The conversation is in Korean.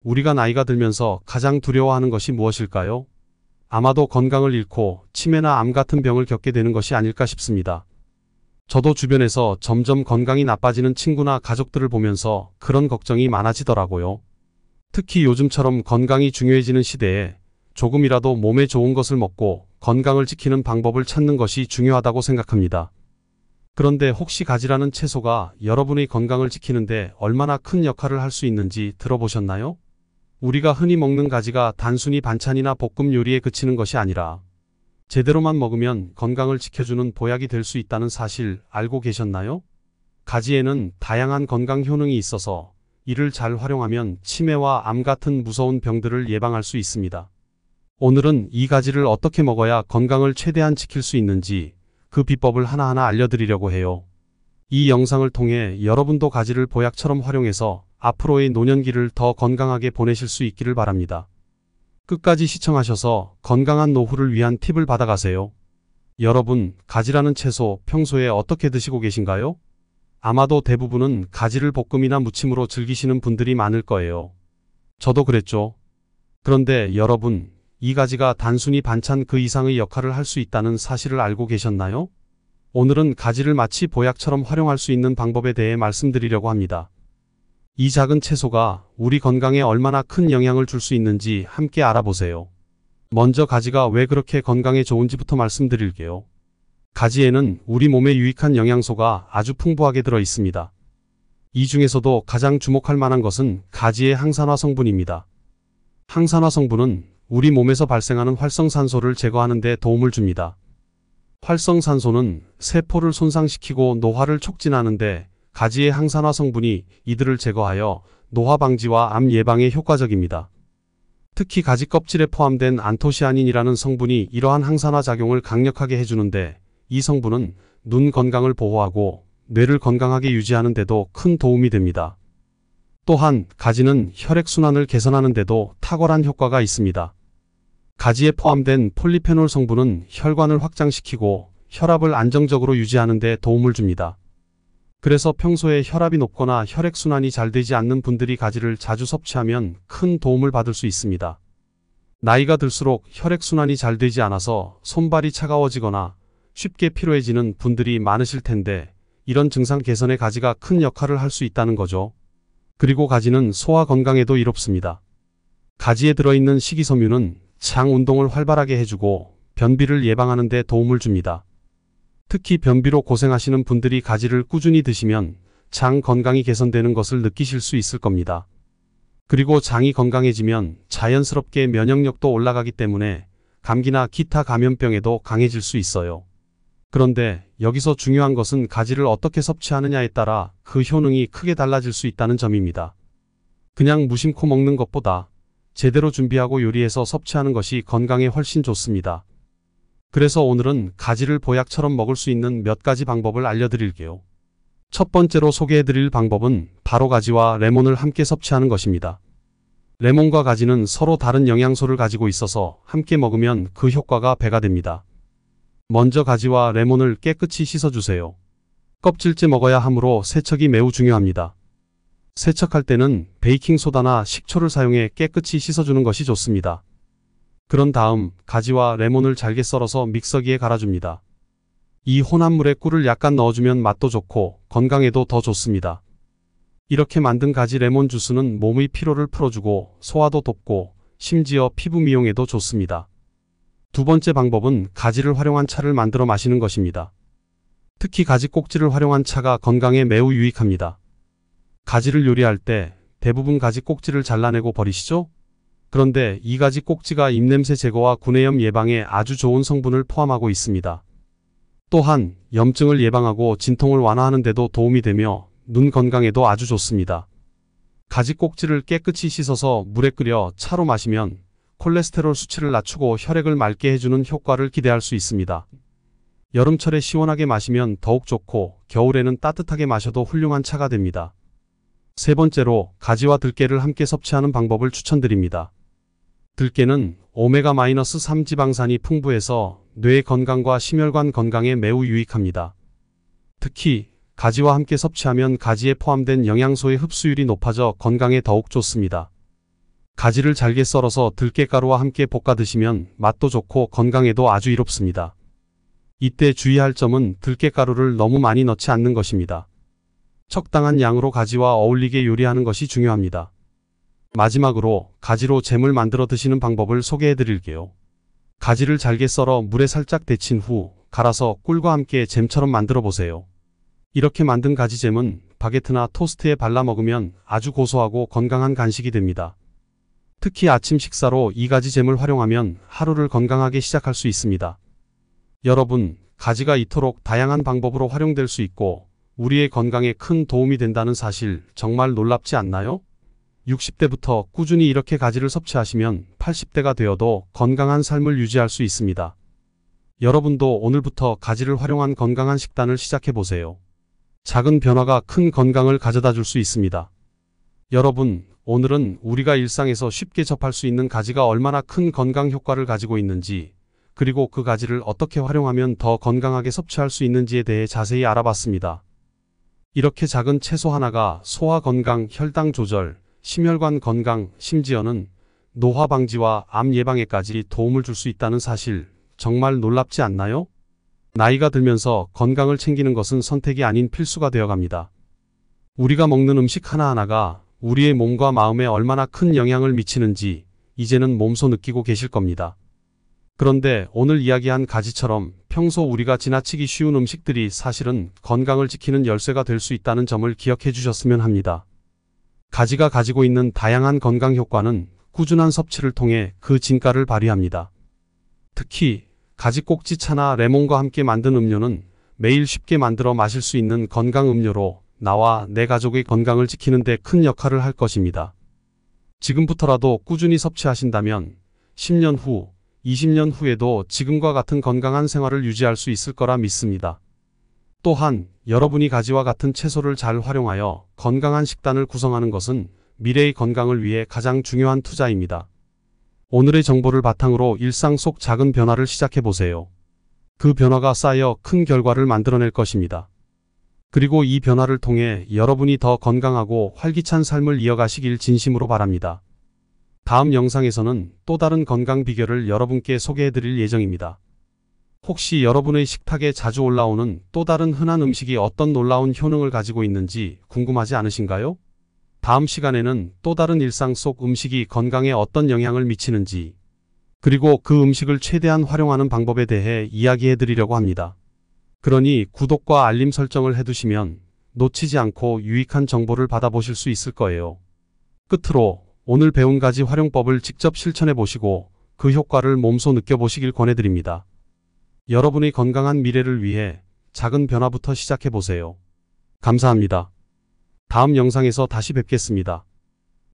우리가 나이가 들면서 가장 두려워하는 것이 무엇일까요? 아마도 건강을 잃고 치매나 암 같은 병을 겪게 되는 것이 아닐까 싶습니다. 저도 주변에서 점점 건강이 나빠지는 친구나 가족들을 보면서 그런 걱정이 많아지더라고요. 특히 요즘처럼 건강이 중요해지는 시대에 조금이라도 몸에 좋은 것을 먹고 건강을 지키는 방법을 찾는 것이 중요하다고 생각합니다. 그런데 혹시 가지라는 채소가 여러분의 건강을 지키는데 얼마나 큰 역할을 할 수 있는지 들어보셨나요? 우리가 흔히 먹는 가지가 단순히 반찬이나 볶음 요리에 그치는 것이 아니라 제대로만 먹으면 건강을 지켜주는 보약이 될 수 있다는 사실 알고 계셨나요? 가지에는 다양한 건강 효능이 있어서 이를 잘 활용하면 치매와 암 같은 무서운 병들을 예방할 수 있습니다. 오늘은 이 가지를 어떻게 먹어야 건강을 최대한 지킬 수 있는지 그 비법을 하나하나 알려드리려고 해요. 이 영상을 통해 여러분도 가지를 보약처럼 활용해서 앞으로의 노년기를 더 건강하게 보내실 수 있기를 바랍니다. 끝까지 시청하셔서 건강한 노후를 위한 팁을 받아가세요. 여러분, 가지라는 채소 평소에 어떻게 드시고 계신가요? 아마도 대부분은 가지를 볶음이나 무침으로 즐기시는 분들이 많을 거예요. 저도 그랬죠. 그런데 여러분, 이 가지가 단순히 반찬 그 이상의 역할을 할 수 있다는 사실을 알고 계셨나요? 오늘은 가지를 마치 보약처럼 활용할 수 있는 방법에 대해 말씀드리려고 합니다. 이 작은 채소가 우리 건강에 얼마나 큰 영향을 줄 수 있는지 함께 알아보세요. 먼저 가지가 왜 그렇게 건강에 좋은지부터 말씀드릴게요. 가지에는 우리 몸에 유익한 영양소가 아주 풍부하게 들어 있습니다. 이 중에서도 가장 주목할 만한 것은 가지의 항산화 성분입니다. 항산화 성분은 우리 몸에서 발생하는 활성산소를 제거하는 데 도움을 줍니다. 활성산소는 세포를 손상시키고 노화를 촉진하는데 가지의 항산화 성분이 이들을 제거하여 노화 방지와 암 예방에 효과적입니다. 특히 가지 껍질에 포함된 안토시아닌이라는 성분이 이러한 항산화 작용을 강력하게 해주는데 이 성분은 눈 건강을 보호하고 뇌를 건강하게 유지하는 데도 큰 도움이 됩니다. 또한 가지는 혈액순환을 개선하는 데도 탁월한 효과가 있습니다. 가지에 포함된 폴리페놀 성분은 혈관을 확장시키고 혈압을 안정적으로 유지하는 데 도움을 줍니다. 그래서 평소에 혈압이 높거나 혈액순환이 잘 되지 않는 분들이 가지를 자주 섭취하면 큰 도움을 받을 수 있습니다. 나이가 들수록 혈액순환이 잘 되지 않아서 손발이 차가워지거나 쉽게 피로해지는 분들이 많으실 텐데 이런 증상 개선에 가지가 큰 역할을 할 수 있다는 거죠. 그리고 가지는 소화 건강에도 이롭습니다. 가지에 들어있는 식이섬유는 장 운동을 활발하게 해주고 변비를 예방하는 데 도움을 줍니다. 특히 변비로 고생하시는 분들이 가지를 꾸준히 드시면 장 건강이 개선되는 것을 느끼실 수 있을 겁니다. 그리고 장이 건강해지면 자연스럽게 면역력도 올라가기 때문에 감기나 기타 감염병에도 강해질 수 있어요. 그런데 여기서 중요한 것은 가지를 어떻게 섭취하느냐에 따라 그 효능이 크게 달라질 수 있다는 점입니다. 그냥 무심코 먹는 것보다 제대로 준비하고 요리해서 섭취하는 것이 건강에 훨씬 좋습니다. 그래서 오늘은 가지를 보약처럼 먹을 수 있는 몇 가지 방법을 알려드릴게요. 첫 번째로 소개해드릴 방법은 바로 가지와 레몬을 함께 섭취하는 것입니다. 레몬과 가지는 서로 다른 영양소를 가지고 있어서 함께 먹으면 그 효과가 배가 됩니다. 먼저 가지와 레몬을 깨끗이 씻어주세요. 껍질째 먹어야 하므로 세척이 매우 중요합니다. 세척할 때는 베이킹소다나 식초를 사용해 깨끗이 씻어주는 것이 좋습니다. 그런 다음 가지와 레몬을 잘게 썰어서 믹서기에 갈아줍니다. 이 혼합물에 꿀을 약간 넣어주면 맛도 좋고 건강에도 더 좋습니다. 이렇게 만든 가지 레몬 주스는 몸의 피로를 풀어주고 소화도 돕고 심지어 피부 미용에도 좋습니다. 두 번째 방법은 가지를 활용한 차를 만들어 마시는 것입니다. 특히 가지 꼭지를 활용한 차가 건강에 매우 유익합니다. 가지를 요리할 때 대부분 가지 꼭지를 잘라내고 버리시죠? 그런데 이 가지 꼭지가 입냄새 제거와 구내염 예방에 아주 좋은 성분을 포함하고 있습니다. 또한 염증을 예방하고 진통을 완화하는 데도 도움이 되며 눈 건강에도 아주 좋습니다. 가지 꼭지를 깨끗이 씻어서 물에 끓여 차로 마시면 콜레스테롤 수치를 낮추고 혈액을 맑게 해주는 효과를 기대할 수 있습니다. 여름철에 시원하게 마시면 더욱 좋고 겨울에는 따뜻하게 마셔도 훌륭한 차가 됩니다. 세 번째로 가지와 들깨를 함께 섭취하는 방법을 추천드립니다. 들깨는 오메가-3 지방산이 풍부해서 뇌 건강과 심혈관 건강에 매우 유익합니다. 특히 가지와 함께 섭취하면 가지에 포함된 영양소의 흡수율이 높아져 건강에 더욱 좋습니다. 가지를 잘게 썰어서 들깨가루와 함께 볶아 드시면 맛도 좋고 건강에도 아주 이롭습니다. 이때 주의할 점은 들깨가루를 너무 많이 넣지 않는 것입니다. 적당한 양으로 가지와 어울리게 요리하는 것이 중요합니다. 마지막으로 가지로 잼을 만들어 드시는 방법을 소개해 드릴게요. 가지를 잘게 썰어 물에 살짝 데친 후 갈아서 꿀과 함께 잼처럼 만들어 보세요. 이렇게 만든 가지잼은 바게트나 토스트에 발라 먹으면 아주 고소하고 건강한 간식이 됩니다. 특히 아침 식사로 이 가지잼을 활용하면 하루를 건강하게 시작할 수 있습니다. 여러분, 가지가 이토록 다양한 방법으로 활용될 수 있고 우리의 건강에 큰 도움이 된다는 사실 정말 놀랍지 않나요? 60대부터 꾸준히 이렇게 가지를 섭취하시면 80대가 되어도 건강한 삶을 유지할 수 있습니다. 여러분도 오늘부터 가지를 활용한 건강한 식단을 시작해 보세요. 작은 변화가 큰 건강을 가져다 줄 수 있습니다. 여러분, 오늘은 우리가 일상에서 쉽게 접할 수 있는 가지가 얼마나 큰 건강 효과를 가지고 있는지, 그리고 그 가지를 어떻게 활용하면 더 건강하게 섭취할 수 있는지에 대해 자세히 알아봤습니다. 이렇게 작은 채소 하나가 소화 건강, 혈당 조절, 심혈관 건강, 심지어는 노화 방지와 암 예방에까지 도움을 줄 수 있다는 사실 정말 놀랍지 않나요? 나이가 들면서 건강을 챙기는 것은 선택이 아닌 필수가 되어갑니다. 우리가 먹는 음식 하나하나가 우리의 몸과 마음에 얼마나 큰 영향을 미치는지 이제는 몸소 느끼고 계실 겁니다. 그런데 오늘 이야기한 가지처럼 평소 우리가 지나치기 쉬운 음식들이 사실은 건강을 지키는 열쇠가 될 수 있다는 점을 기억해 주셨으면 합니다. 가지가 가지고 있는 다양한 건강 효과는 꾸준한 섭취를 통해 그 진가를 발휘합니다. 특히 가지 꼭지차나 레몬과 함께 만든 음료는 매일 쉽게 만들어 마실 수 있는 건강 음료로 나와 내 가족의 건강을 지키는 데 큰 역할을 할 것입니다. 지금부터라도 꾸준히 섭취하신다면 10년 후, 20년 후에도 지금과 같은 건강한 생활을 유지할 수 있을 거라 믿습니다. 또한 여러분이 가지와 같은 채소를 잘 활용하여 건강한 식단을 구성하는 것은 미래의 건강을 위해 가장 중요한 투자입니다. 오늘의 정보를 바탕으로 일상 속 작은 변화를 시작해 보세요. 그 변화가 쌓여 큰 결과를 만들어낼 것입니다. 그리고 이 변화를 통해 여러분이 더 건강하고 활기찬 삶을 이어가시길 진심으로 바랍니다. 다음 영상에서는 또 다른 건강 비결을 여러분께 소개해 드릴 예정입니다. 혹시 여러분의 식탁에 자주 올라오는 또 다른 흔한 음식이 어떤 놀라운 효능을 가지고 있는지 궁금하지 않으신가요? 다음 시간에는 또 다른 일상 속 음식이 건강에 어떤 영향을 미치는지, 그리고 그 음식을 최대한 활용하는 방법에 대해 이야기해 드리려고 합니다. 그러니 구독과 알림 설정을 해두시면 놓치지 않고 유익한 정보를 받아보실 수 있을 거예요. 끝으로 오늘 배운 가지 활용법을 직접 실천해 보시고 그 효과를 몸소 느껴보시길 권해드립니다. 여러분의 건강한 미래를 위해 작은 변화부터 시작해 보세요. 감사합니다. 다음 영상에서 다시 뵙겠습니다.